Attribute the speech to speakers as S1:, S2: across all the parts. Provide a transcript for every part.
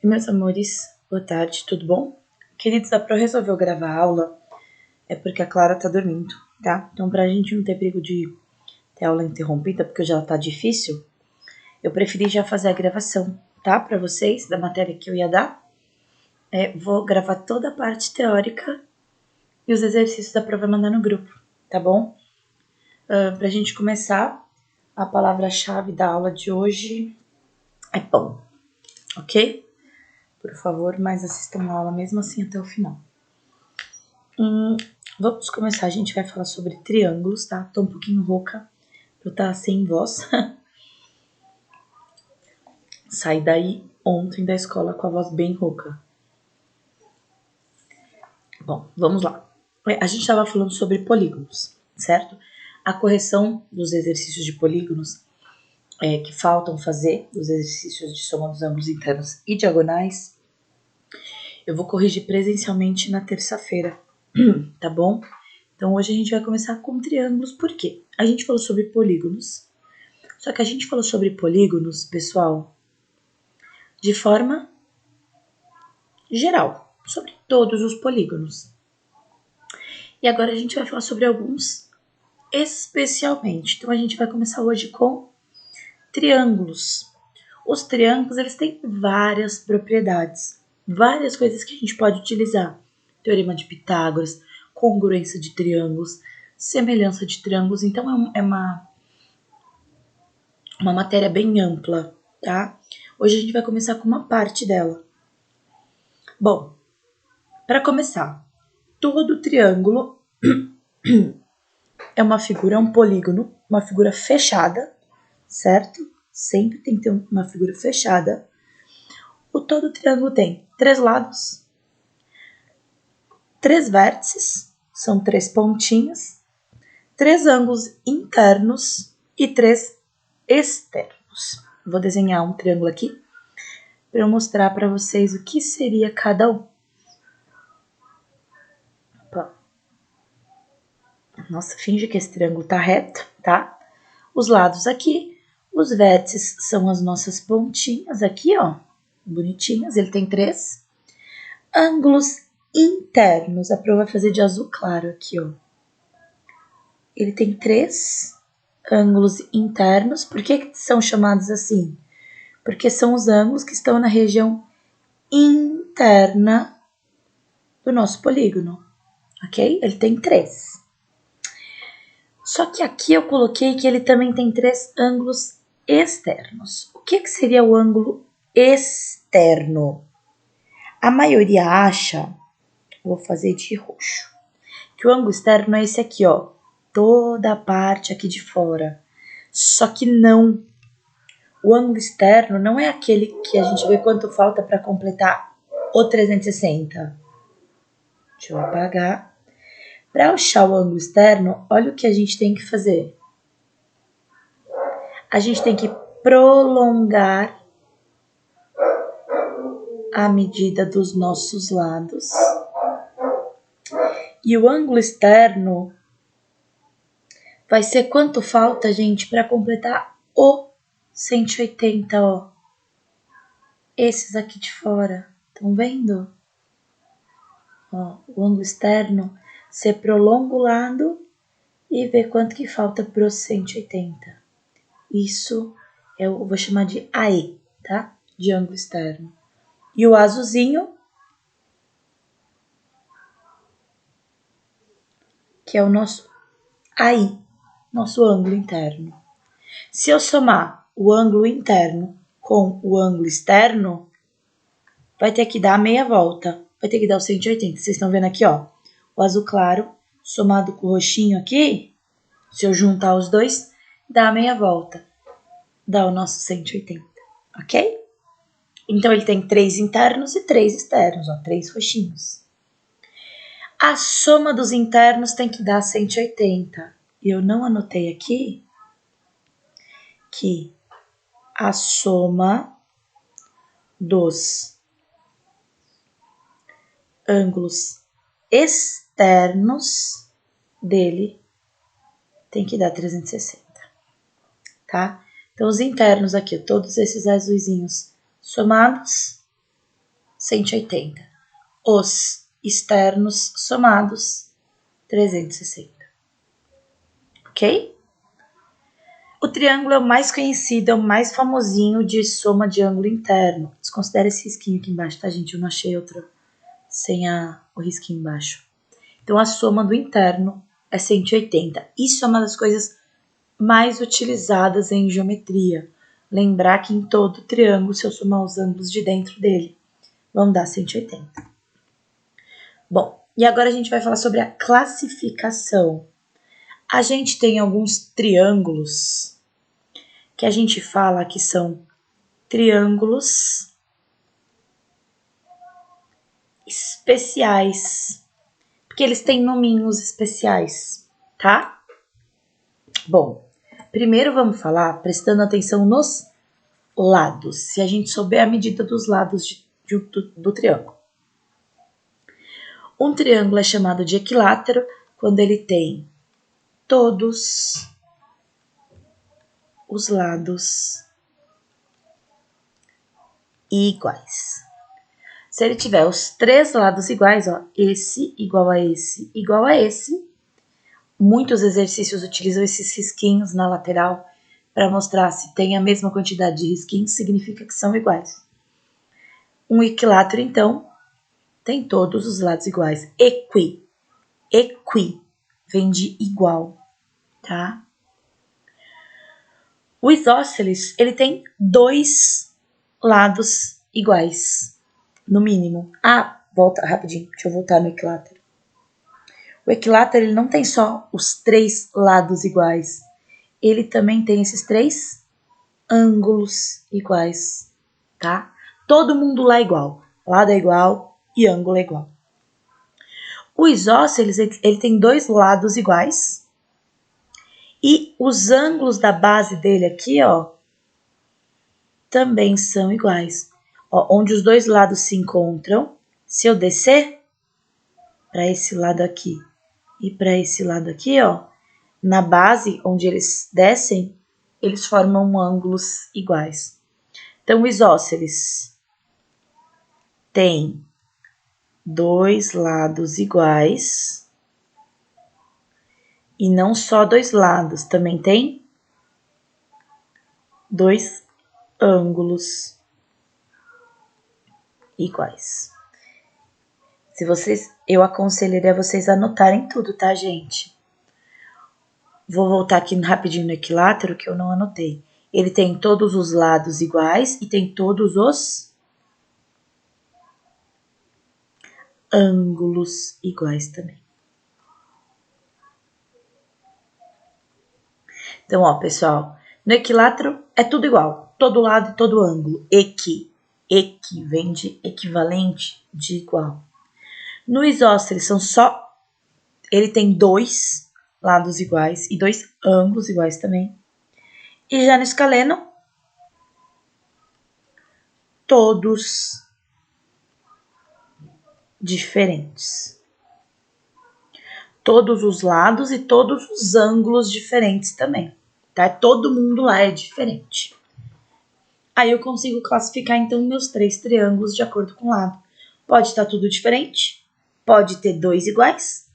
S1: Meus amores, boa tarde, tudo bom? Queridos, a Pro resolveu gravar a aula é porque a Clara tá dormindo, tá? Então, pra gente não ter perigo de ter aula interrompida, porque já tá difícil, eu preferi já fazer a gravação, tá? Pra vocês, da matéria que eu ia dar. Vou gravar toda a parte teórica e os exercícios da Pro vai mandar no grupo, tá bom? Pra gente começar, a palavra-chave da aula de hoje é pão, ok? Por favor, mas assistam a aula mesmo assim até o final. Vamos começar, a gente vai falar sobre triângulos, tá? Tô um pouquinho rouca, eu tá sem voz. Saí daí ontem da escola com a voz bem rouca. Bom, vamos lá. A gente tava falando sobre polígonos, certo? A correção dos exercícios de polígonos que faltam fazer, dos exercícios de soma dos ângulos internos e diagonais, eu vou corrigir presencialmente na terça-feira, tá bom? Então hoje a gente vai começar com triângulos, por quê? A gente falou sobre polígonos, só que a gente falou sobre polígonos, pessoal, de forma geral, sobre todos os polígonos. E agora a gente vai falar sobre alguns especialmente. Então a gente vai começar hoje com triângulos. Os triângulos, eles têm várias propriedades, várias coisas que a gente pode utilizar. Teorema de Pitágoras, congruência de triângulos, semelhança de triângulos. Então é uma matéria bem ampla, tá? Hoje a gente vai começar com uma parte dela. Bom, para começar, todo triângulo é uma figura, é um polígono, uma figura fechada, certo? Sempre tem que ter uma figura fechada. Todo triângulo tem 3 lados, 3 vértices, são 3 pontinhas, 3 ângulos internos e 3 externos. Vou desenhar um triângulo aqui para eu mostrar para vocês o que seria cada um. Nossa, finge que esse triângulo tá reto, tá? Os lados aqui, os vértices são as nossas pontinhas aqui, ó, bonitinhas, ele tem 3. Ângulos internos, a prova vai fazer de azul claro aqui, ó. Ele tem 3 ângulos internos. Por que são chamados assim? Porque são os ângulos que estão na região interna do nosso polígono, ok? Ele tem 3. Só que aqui eu coloquei que ele também tem 3 ângulos externos. O que seria o ângulo externo? A maioria acha, vou fazer de roxo, que o ângulo externo é esse aqui, ó. Toda a parte aqui de fora. Só que não. O ângulo externo não é aquele que a gente vê quanto falta para completar o 360. Deixa eu apagar. Para achar o ângulo externo, olha o que a gente tem que fazer. A gente tem que prolongar a medida dos nossos lados. E o ângulo externo vai ser quanto falta, gente, para completar o 180, ó. Esses aqui de fora, estão vendo? Ó, o ângulo externo, você prolonga o lado e vê quanto que falta para os 180. Isso eu vou chamar de AE, tá? De ângulo externo. E o azulzinho, que é o nosso AI, nosso ângulo interno. Se eu somar o ângulo interno com o ângulo externo, vai ter que dar meia volta. Vai ter que dar o 180. Vocês estão vendo aqui, ó. O azul claro somado com o roxinho aqui, se eu juntar os dois, dá a meia volta. Dá o nosso 180, ok? Então, ele tem 3 internos e 3 externos, ó, 3 roxinhos. A soma dos internos tem que dar 180. E eu não anotei aqui que a soma dos ângulos externos dele tem que dar 360, tá? Então, os internos aqui, todos esses azulzinhos somados, 180. Os externos somados, 360. Ok? O triângulo é o mais conhecido, é o mais famosinho de soma de ângulo interno. Desconsidere esse risquinho aqui embaixo, tá, gente? Eu não achei outro sem o risquinho embaixo. Então, a soma do interno é 180. Isso é uma das coisas mais utilizadas em geometria. Lembrar que em todo triângulo, se eu somar os ângulos de dentro dele, vão dar 180. Bom, e agora a gente vai falar sobre a classificação. A gente tem alguns triângulos que a gente fala que são triângulos especiais, porque eles têm nominhos especiais, tá? Bom, primeiro vamos falar prestando atenção nos lados, se a gente souber a medida dos lados do triângulo. Um triângulo é chamado de equilátero quando ele tem todos os lados iguais. Se ele tiver os três lados iguais, ó, esse igual a esse igual a esse, muitos exercícios utilizam esses risquinhos na lateral para mostrar se tem a mesma quantidade de risquinhos, significa que são iguais. Um equilátero, então, tem todos os lados iguais. Equi vem de igual, tá? O isósceles, ele tem dois lados iguais, no mínimo. Volta rapidinho, deixa eu voltar no equilátero. O equilátero, ele não tem só os três lados iguais, ele também tem esses três ângulos iguais, tá? Todo mundo lá é igual, lado é igual e ângulo é igual. O isósceles, ele tem dois lados iguais e os ângulos da base dele aqui, ó, também são iguais. Ó, onde os dois lados se encontram, se eu descer para esse lado aqui e para esse lado aqui, ó, na base onde eles descem, eles formam ângulos iguais. Então, o isósceles tem dois lados iguais e não só dois lados, também tem dois ângulos iguais. Eu aconselharia vocês anotarem tudo, tá, gente? Vou voltar aqui rapidinho no equilátero que eu não anotei. Ele tem todos os lados iguais e tem todos os ângulos iguais também. Então, ó, pessoal, no equilátero é tudo igual, todo lado e todo ângulo. Equi vem de equivalente, de igual. No isósceles ele tem dois lados iguais e dois ângulos iguais também. E já no escaleno, todos diferentes. Todos os lados e todos os ângulos diferentes também, tá? Todo mundo lá é diferente. Aí eu consigo classificar, então, meus três triângulos de acordo com o lado. Pode estar tudo diferente, pode ter dois iguais,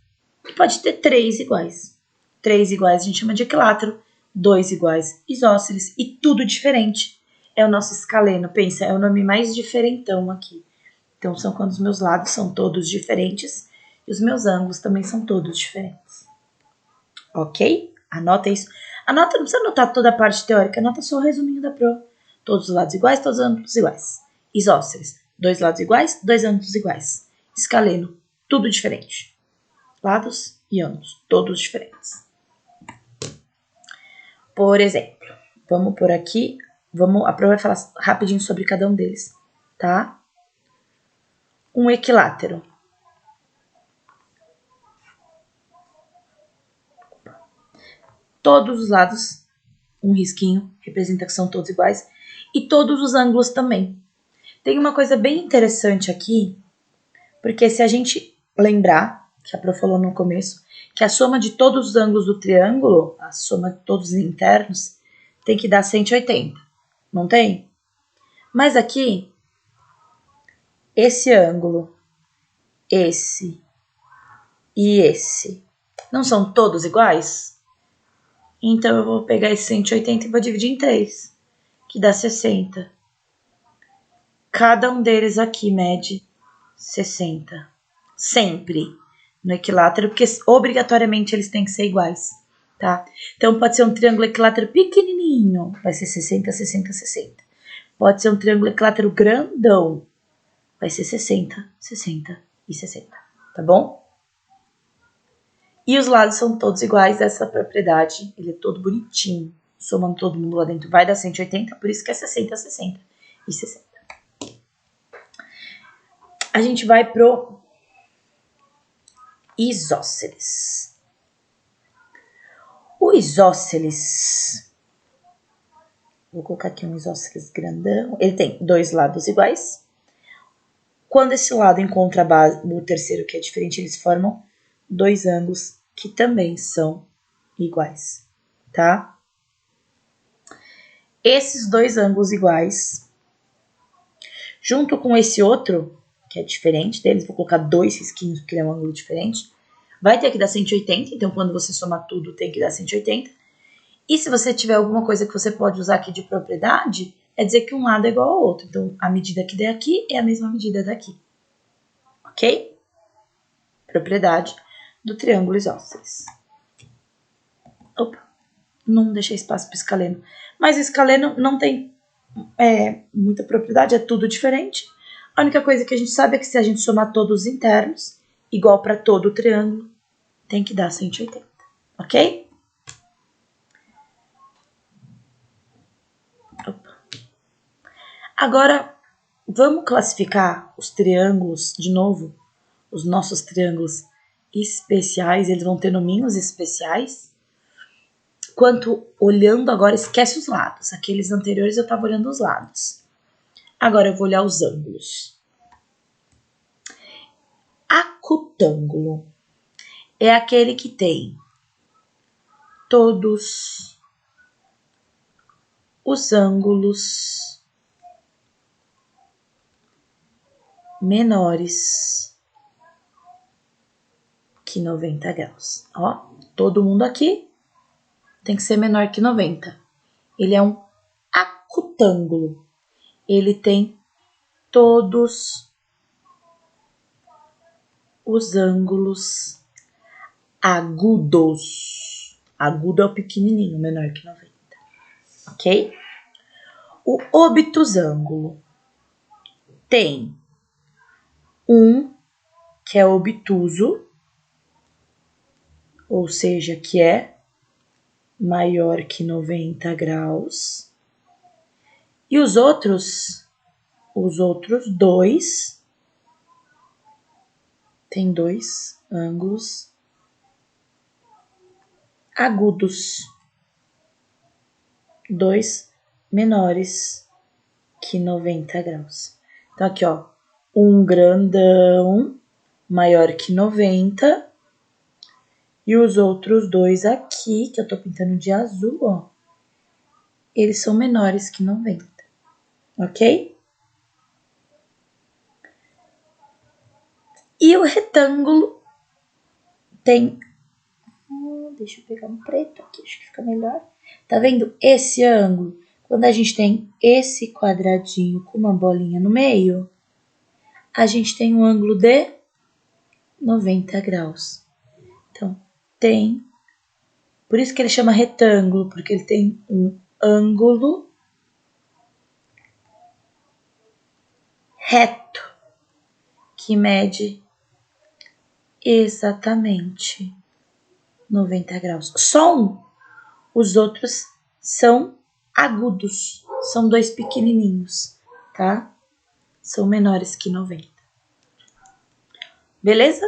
S1: pode ter três iguais. Três iguais a gente chama de equilátero, dois iguais isósceles e tudo diferente é o nosso escaleno. Pensa, é o nome mais diferentão aqui. Então, são quando os meus lados são todos diferentes e os meus ângulos também são todos diferentes. Ok? Anota isso. Anota, não precisa anotar toda a parte teórica, anota só o resuminho da prova. Todos os lados iguais, todos os ângulos iguais. Isósceles, dois lados iguais, dois ângulos iguais. Escaleno, tudo diferente. Lados e ângulos, todos diferentes. Por exemplo, vamos por aqui, a prova vai falar rapidinho sobre cada um deles, tá? Um equilátero. Todos os lados, um risquinho, representa que são todos iguais, e todos os ângulos também. Tem uma coisa bem interessante aqui, porque se a gente lembrar, que a prof falou no começo, que a soma de todos os ângulos do triângulo, a soma de todos os internos, tem que dar 180, não tem? Mas aqui, esse ângulo, esse e esse, não são todos iguais? Então, eu vou pegar esse 180 e vou dividir em 3, que dá 60. Cada um deles aqui mede 60. Sempre no equilátero, porque obrigatoriamente eles têm que ser iguais, tá? Então, pode ser um triângulo equilátero pequenininho, vai ser 60, 60, 60. Pode ser um triângulo equilátero grandão, vai ser 60, 60 e 60, tá bom? E os lados são todos iguais dessa propriedade, ele é todo bonitinho, somando todo mundo lá dentro vai dar 180, por isso que é 60, 60 e 60. A gente vai pro isósceles. O isósceles, vou colocar aqui um isósceles grandão, ele tem dois lados iguais. Quando esse lado encontra a base, o terceiro que é diferente, eles formam dois ângulos que também são iguais, tá? Esses dois ângulos iguais, junto com esse outro, que é diferente deles, vou colocar dois risquinhos porque ele é um ângulo diferente, vai ter que dar 180, então quando você somar tudo tem que dar 180. E se você tiver alguma coisa que você pode usar aqui de propriedade, é dizer que um lado é igual ao outro. Então, a medida que der aqui é a mesma medida daqui. Ok? Propriedade do triângulo isósceles. Opa, não deixei espaço para escaleno. Mas o escaleno não tem muita propriedade, é tudo diferente. A única coisa que a gente sabe é que se a gente somar todos os internos, igual para todo o triângulo, tem que dar 180. Ok? Opa. Agora, vamos classificar os triângulos de novo, os nossos triângulos especiais, eles vão ter nominhos especiais. Quanto olhando agora, esquece os lados. Aqueles anteriores eu estava olhando os lados. Agora eu vou olhar os ângulos. Acutângulo é aquele que tem todos os ângulos menores que 90 graus. Ó, todo mundo aqui tem que ser menor que 90. Ele é um acutângulo. Ele tem todos os ângulos agudos. Agudo é o pequenininho, menor que 90. Ok? O obtusângulo tem um que é obtuso, ou seja, que é maior que 90 graus. E os outros dois, tem dois ângulos agudos, dois menores que 90 graus. Então, aqui, ó, um grandão maior que 90 e os outros dois aqui, que eu tô pintando de azul, ó, eles são menores que 90, ok? E o retângulo tem... deixa eu pegar um preto aqui, acho que fica melhor. Tá vendo esse ângulo? Quando a gente tem esse quadradinho com uma bolinha no meio, a gente tem um ângulo de 90 graus. Então, tem... Por isso que ele chama retângulo, porque ele tem um ângulo reto, que mede exatamente 90 graus. Só um. Os outros são agudos. São dois pequenininhos, tá? São menores que 90. Beleza?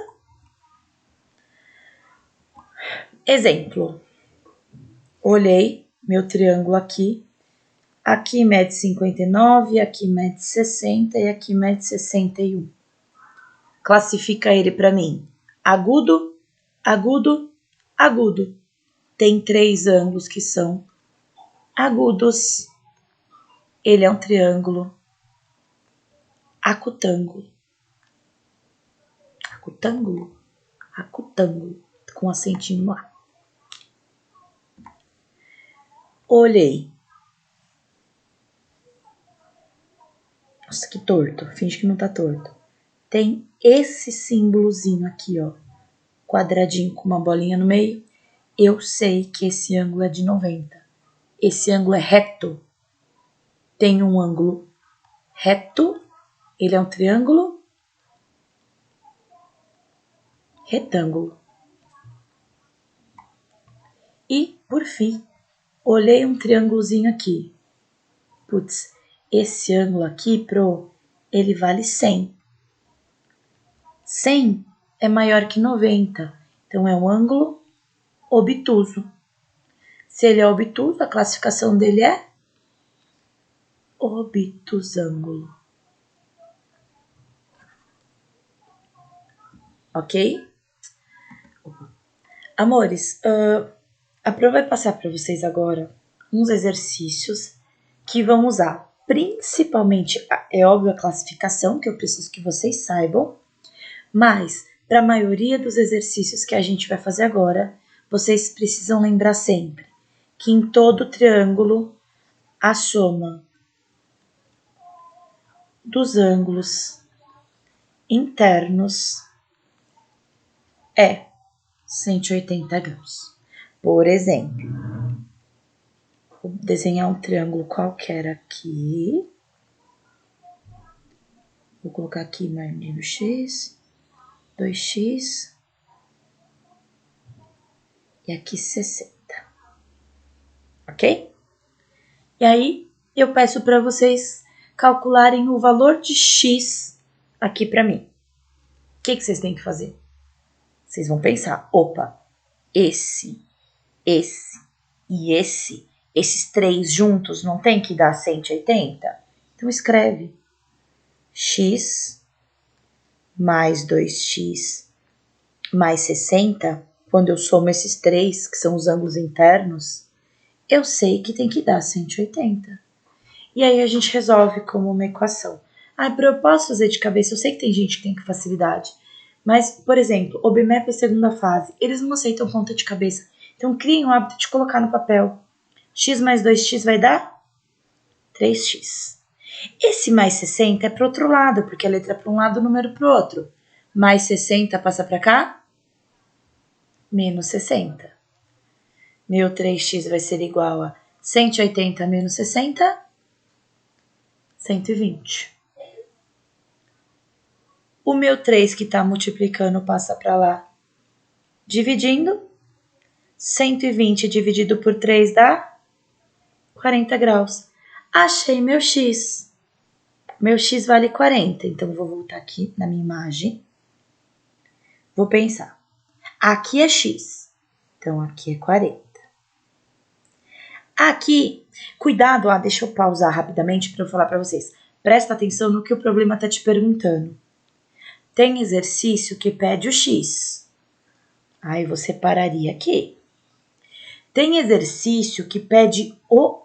S1: Exemplo. Olhei meu triângulo aqui. Aqui mede 59, aqui mede 60 e aqui mede 61. Classifica ele para mim. Agudo, agudo, agudo. Tem três ângulos que são agudos. Ele é um triângulo acutângulo. Acutângulo? Acutângulo, com acentinho no A. Olhei. Nossa, que torto. Finge que não tá torto. Tem esse símbolozinho aqui, ó. Quadradinho com uma bolinha no meio. Eu sei que esse ângulo é de 90. Esse ângulo é reto. Tem um ângulo reto. Ele é um triângulo retângulo. E, por fim, olhei um triângulozinho aqui. Putz, esse ângulo aqui, ele vale 100. 100 é maior que 90, então é um ângulo obtuso. Se ele é obtuso, a classificação dele é obtusângulo. Ok? Amores, a Pro vai passar para vocês agora uns exercícios que vão usar principalmente, é óbvio, a classificação, que eu preciso que vocês saibam, mas para a maioria dos exercícios que a gente vai fazer agora, vocês precisam lembrar sempre que em todo triângulo a soma dos ângulos internos é 180 graus. Por exemplo, vou desenhar um triângulo qualquer aqui. Vou colocar aqui meio x, 2x e aqui 60. Ok? E aí, eu peço para vocês calcularem o valor de x aqui para mim. O que vocês têm que fazer? Vocês vão pensar, opa, esse e esses três juntos não tem que dar 180? Então escreve x mais 2x mais 60, quando eu somo esses três, que são os ângulos internos, eu sei que tem que dar 180. E aí a gente resolve como uma equação. Eu posso fazer de cabeça, eu sei que tem gente que tem facilidade, mas, por exemplo, o BMAP é segunda fase, eles não aceitam conta de cabeça, então criem o hábito de colocar no papel. X mais 2x vai dar 3x. Esse mais 60 é para o outro lado, porque a letra é para um lado, o número para o outro. Mais 60 passa para cá, menos 60. Meu 3x vai ser igual a 180 menos 60, 120. O meu 3 que está multiplicando passa para lá, dividindo. 120 dividido por 3 dá 40 graus. Achei meu x. Meu x vale 40, então vou voltar aqui na minha imagem. Vou pensar. Aqui é x, então aqui é 40. Aqui, cuidado, deixa eu pausar rapidamente para eu falar para vocês. Presta atenção no que o problema está te perguntando. Tem exercício que pede o x. Aí você pararia aqui. Tem exercício que pede o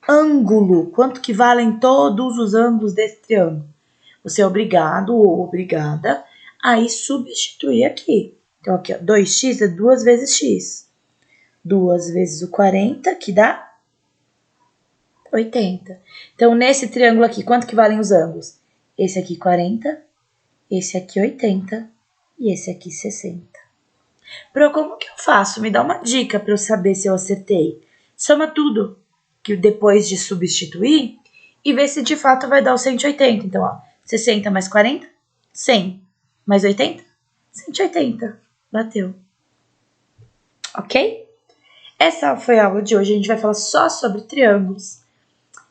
S1: ângulo, quanto que valem todos os ângulos desse triângulo. Você é obrigado ou obrigada a ir substituir aqui. Então aqui, ó, 2x é 2 vezes x. 2 vezes o 40, que dá 80. Então, nesse triângulo aqui, quanto que valem os ângulos? Esse aqui 40, esse aqui 80 e esse aqui 60. Pro, como que eu faço? Me dá uma dica para eu saber se eu acertei. Soma tudo que depois de substituir e vê se de fato vai dar o 180. Então, ó, 60 mais 40, 100 mais 80, 180. Bateu. Ok? Essa foi a aula de hoje. A gente vai falar só sobre triângulos.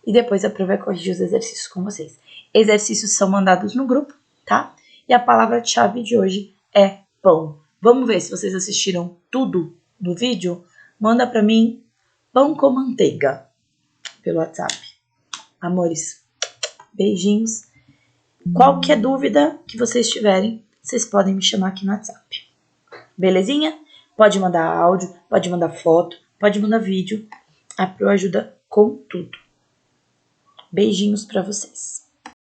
S1: E depois a Pro vai corrigir os exercícios com vocês. Exercícios são mandados no grupo, tá? E a palavra-chave de hoje é pão. Vamos ver se vocês assistiram tudo do vídeo. Manda pra mim pão com manteiga pelo WhatsApp. Amores, beijinhos. Qualquer dúvida que vocês tiverem, vocês podem me chamar aqui no WhatsApp. Belezinha? Pode mandar áudio, pode mandar foto, pode mandar vídeo. A Pro ajuda com tudo. Beijinhos pra vocês.